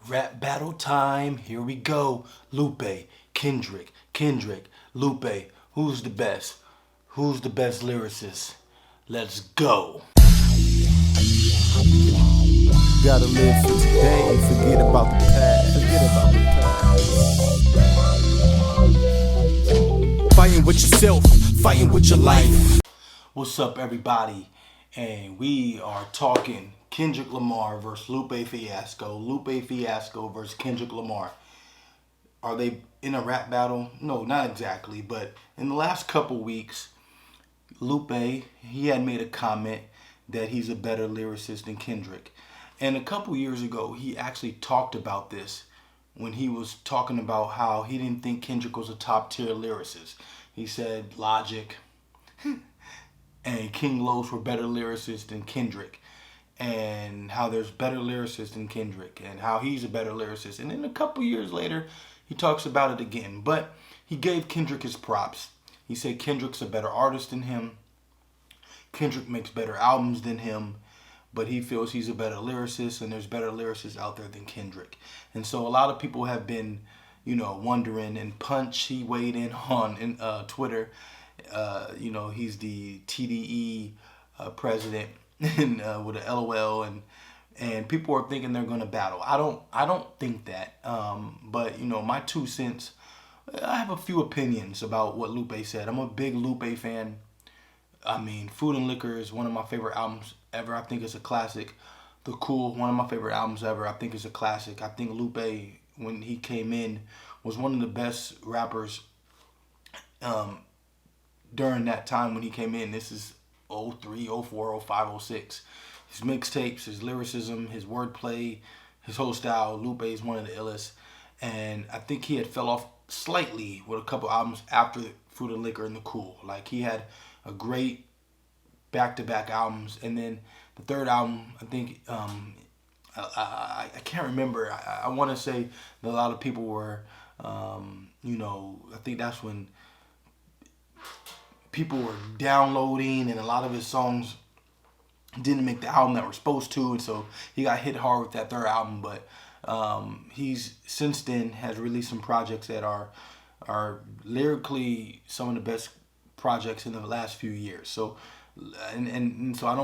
Rap battle time, here we go. Lupe, Kendrick, Lupe. Who's the best? Who's the best lyricist? Let's go. Gotta live for today and forget about the past. Fighting with yourself, fighting with your life. What's up, everybody? And we are talking Kendrick Lamar versus Lupe Fiasco. Lupe Fiasco versus Kendrick Lamar. Are they in a rap battle? No, not exactly. But in the last couple weeks, Lupe, he had made a comment that he's a better lyricist than Kendrick. And a couple years ago, he actually talked about this when he was talking about how he didn't think Kendrick was a top tier lyricist. He said Logic and King Los were better lyricists than Kendrick, and how there's better lyricists than Kendrick, and how he's a better lyricist. And then a couple years later, he talks about it again. But he gave Kendrick his props. He said Kendrick's a better artist than him. Kendrick makes better albums than him, but he feels he's a better lyricist, and there's better lyricists out there than Kendrick. And so a lot of people have been, wondering. And Punch, he weighed in on Twitter. He's the TDE president and with a LOL, and people are thinking they're gonna battle. I don't think that. But my 2 cents. I have a few opinions about what Lupe said. I'm a big Lupe fan. I mean, Food and Liquor is one of my favorite albums ever. I think it's a classic. The Cool, one of my favorite albums ever. I think it's a classic. I think Lupe, when he came in, was one of the best rappers during that time when he came in. This is 03, 04, 05, 06. His mixtapes, his lyricism, his wordplay, his whole style. Lupe is one of the illest. And I think he had fell off slightly with a couple albums after Food and Liquor and The Cool. Like, he had a great back-to-back albums, and then the third album, I think, I can't remember. I want to say that a lot of people were, I think that's when people were downloading, and a lot of his songs didn't make the album that were supposed to, and so he got hit hard with that third album. But he's since then has released some projects that are lyrically some of the best projects in the last few years. So and so I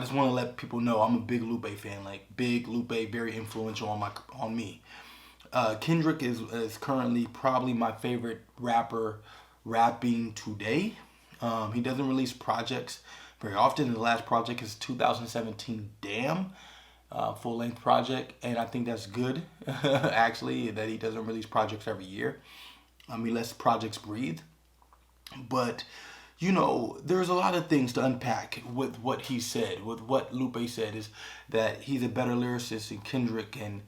just want to let people know I'm a big Lupe fan. Like, big Lupe, very influential on me. Kendrick is currently probably my favorite rapper rapping today. He doesn't release projects very often. The last project is 2017 Damn, full-length project, and I think that's good actually, that he doesn't release projects every year. He lets projects breathe. But there's a lot of things to unpack with what he said. With what Lupe said is that he's a better lyricist than Kendrick, and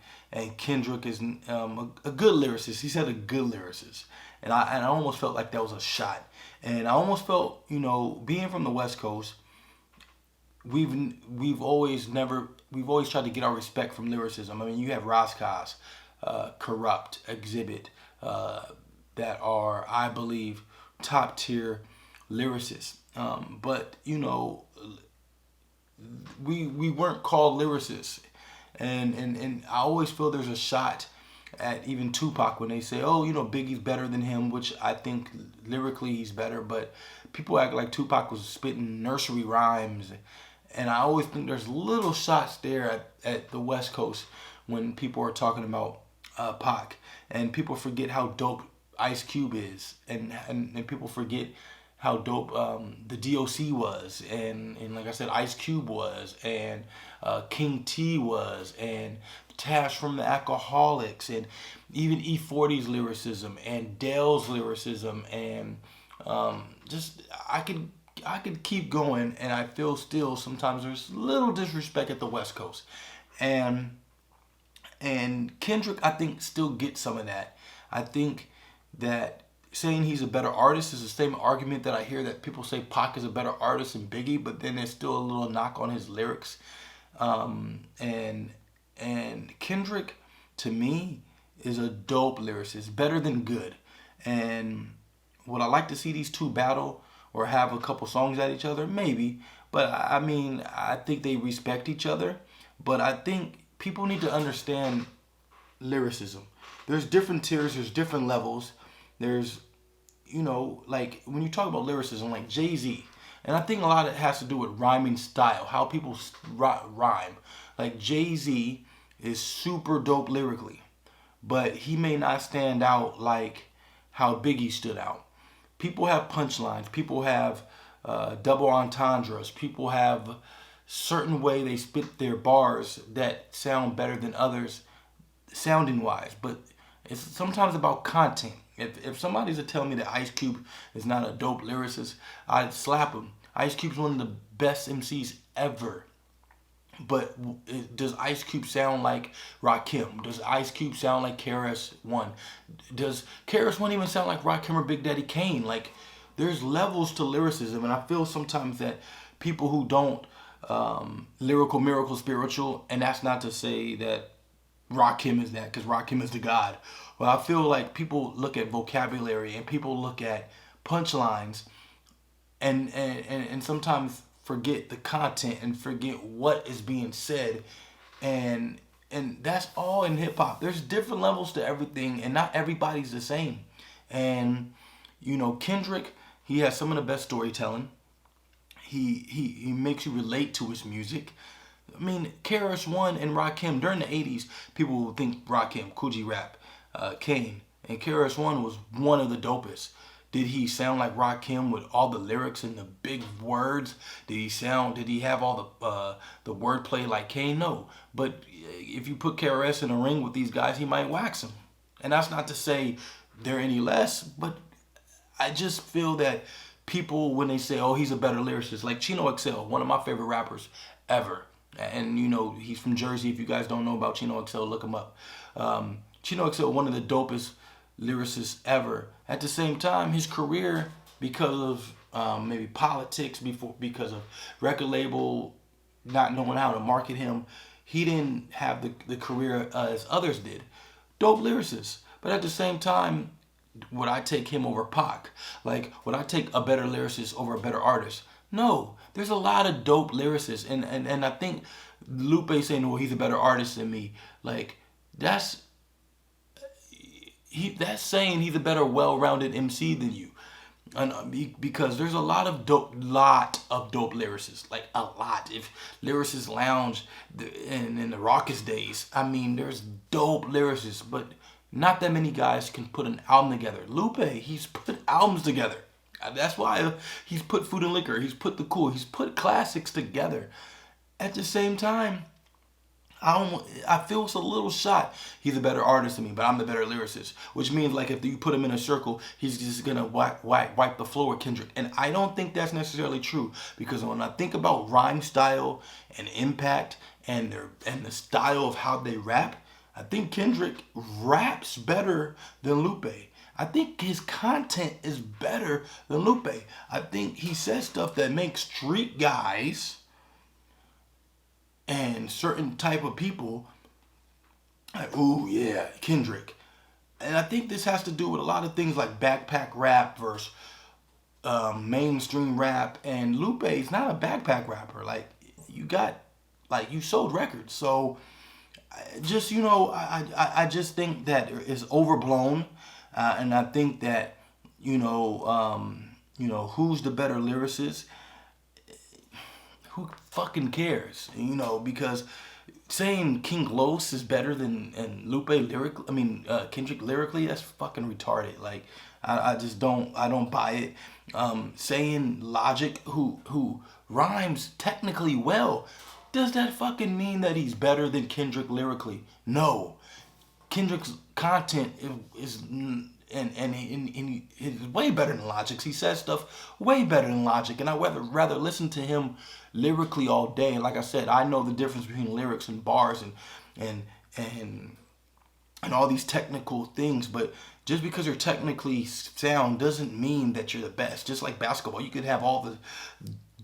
Kendrick is a good lyricist. He said a good lyricist, and I almost felt like that was a shot. And I almost felt, being from the West Coast, we've always tried to get our respect from lyricism. I mean, you have Roscos, Corrupt, Exhibit, that are, I believe, top tier lyricists. But we weren't called lyricists, and I always feel there's a shot at even Tupac when they say, oh, Biggie's better than him, which I think lyrically he's better, but people act like Tupac was spitting nursery rhymes. And I always think there's little shots there at the West Coast when people are talking about Pac, and people forget how dope Ice Cube is, and people forget how dope the DOC was, and like I said, Ice Cube was, and King T was, and Tash from the Alcoholics, and even E40's lyricism, and Dale's lyricism, and just I could keep going, and I feel still sometimes there's little disrespect at the West Coast, and Kendrick, I think, still gets some of that. I think that saying he's a better artist is the same argument that I hear that people say Pac is a better artist than Biggie, but then there's still a little knock on his lyrics. And Kendrick, to me, is a dope lyricist, better than good. And would I like to see these two battle or have a couple songs at each other? Maybe. But I mean, I think they respect each other. But I think people need to understand lyricism. There's different tiers, there's different levels. There's, like when you talk about lyricism, like Jay-Z, and I think a lot of it has to do with rhyming style, how people rhyme. Like Jay-Z is super dope lyrically, but he may not stand out like how Biggie stood out. People have punchlines, people have double entendres, people have certain way they spit their bars that sound better than others sounding wise, but it's sometimes about content. If somebody's to tell me that Ice Cube is not a dope lyricist, I'd slap him. Ice Cube's one of the best MCs ever. But does Ice Cube sound like Rakim? Does Ice Cube sound like KRS-One? Does KRS-One even sound like Rakim or Big Daddy Kane? Like, there's levels to lyricism, and I feel sometimes that people who don't lyrical, miracle, spiritual, and that's not to say that Rakim is that, because Rakim is the God. Well, I feel like people look at vocabulary and people look at punchlines and sometimes forget the content and forget what is being said, and that's all in hip hop. There's different levels to everything, and not everybody's the same. And Kendrick, he has some of the best storytelling. He makes you relate to his music. I mean, KRS-One and Rakim, during the 80s, people would think Rakim, Coogee Rap, Kane, and KRS-One was one of the dopest. Did he sound like Rakim with all the lyrics and the big words? Did he have all the wordplay like Kane? No. But if you put KRS in a ring with these guys, he might wax him. And that's not to say they're any less, but I just feel that people, when they say, oh, he's a better lyricist, like Chino XL, one of my favorite rappers ever. And he's from Jersey. If you guys don't know about Chino XL, look him up. Chino XL, one of the dopest lyricists ever. At the same time, his career, because of maybe politics, because of record label not knowing how to market him, he didn't have the career as others did. Dope lyricist. But at the same time, would I take him over Pac? Like, would I take a better lyricist over a better artist? No, there's a lot of dope lyricists, and I think Lupe saying, well, he's a better artist than me, like, that's saying he's a better well-rounded MC than you. And because there's a lot of dope lyricists, like a lot. If Lyricist Lounge in the Raucous days, I mean, there's dope lyricists, but not that many guys can put an album together. Lupe, he's put albums together. That's why he's put Food and Liquor, he's put The Cool, he's put classics together. At the same time, I feel it's a little shot. He's a better artist than me, but I'm the better lyricist. Which means, like, if you put him in a circle, he's just gonna wipe the floor with Kendrick. And I don't think that's necessarily true, because when I think about rhyme style and impact and the style of how they rap, I think Kendrick raps better than Lupe. I think his content is better than Lupe. I think he says stuff that makes street guys and certain type of people like, ooh, yeah, Kendrick. And I think this has to do with a lot of things like backpack rap versus mainstream rap. And Lupe is not a backpack rapper. Like, you sold records. So, just, I just think that it's overblown. And I think that, who's the better lyricist? Who fucking cares? Because saying King Los is better than Lupe lyrically, Kendrick lyrically, that's fucking retarded. Like, I just don't buy it. Saying Logic, who rhymes technically well, does that fucking mean that he's better than Kendrick lyrically? No. Kendrick's content is he's way better than Logic's. He says stuff way better than Logic, and I would rather listen to him lyrically all day. And like I said, I know the difference between lyrics and bars and all these technical things, but just because you're technically sound doesn't mean that you're the best. Just like basketball, you could have all the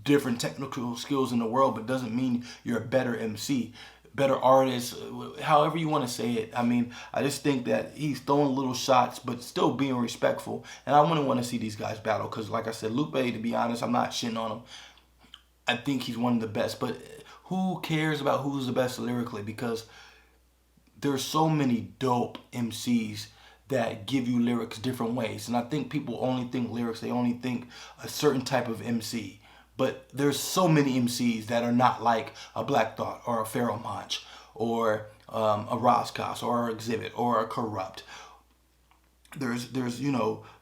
different technical skills in the world, but doesn't mean you're a better MC, better artist, however you want to say it. I just think that he's throwing little shots, but still being respectful. And I wouldn't want to see these guys battle, because like I said, Lupe, to be honest, I'm not shitting on him. I think he's one of the best, but who cares about who's the best lyrically? Because there's so many dope MCs that give you lyrics different ways. And I think people only think lyrics, they only think a certain type of MC. But there's so many MCs that are not like a Black Thought or a Pharaoh Monch or a Roscos or a Exhibit or a Corrupt. There's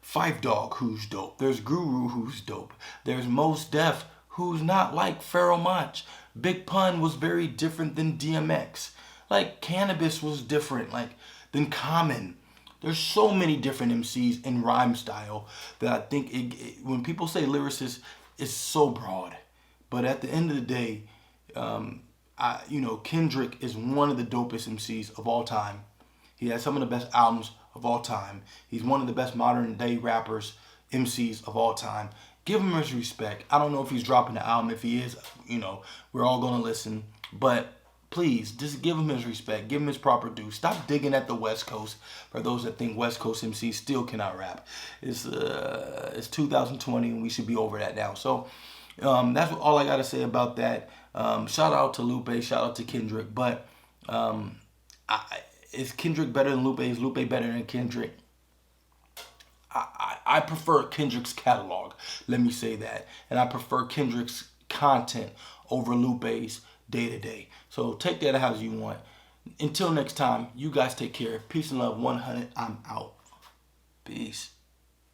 Five Dog who's dope. There's Guru who's dope. There's Mos Def who's not like Pharaoh Monch. Big Pun was very different than DMX. Like Cannabis was different than Common. There's so many different MCs in rhyme style that I think when people say lyricist, it's so broad. But at the end of the day, Kendrick is one of the dopest MCs of all time. He has some of the best albums of all time. He's one of the best modern day rappers, MCs of all time. Give him his respect. I don't know if he's dropping the album. If he is, we're all gonna listen. But please, just give him his respect. Give him his proper due. Stop digging at the West Coast. For those that think West Coast MCs still cannot rap, it's 2020 and we should be over that now. So that's all I gotta say about that. Shout out to Lupe. Shout out to Kendrick. But is Kendrick better than Lupe? Is Lupe better than Kendrick? I prefer Kendrick's catalog. Let me say that, and I prefer Kendrick's content over Lupe's day to day. So take that as you want. Until next time, you guys take care. Peace and love. 100. I'm out. Peace.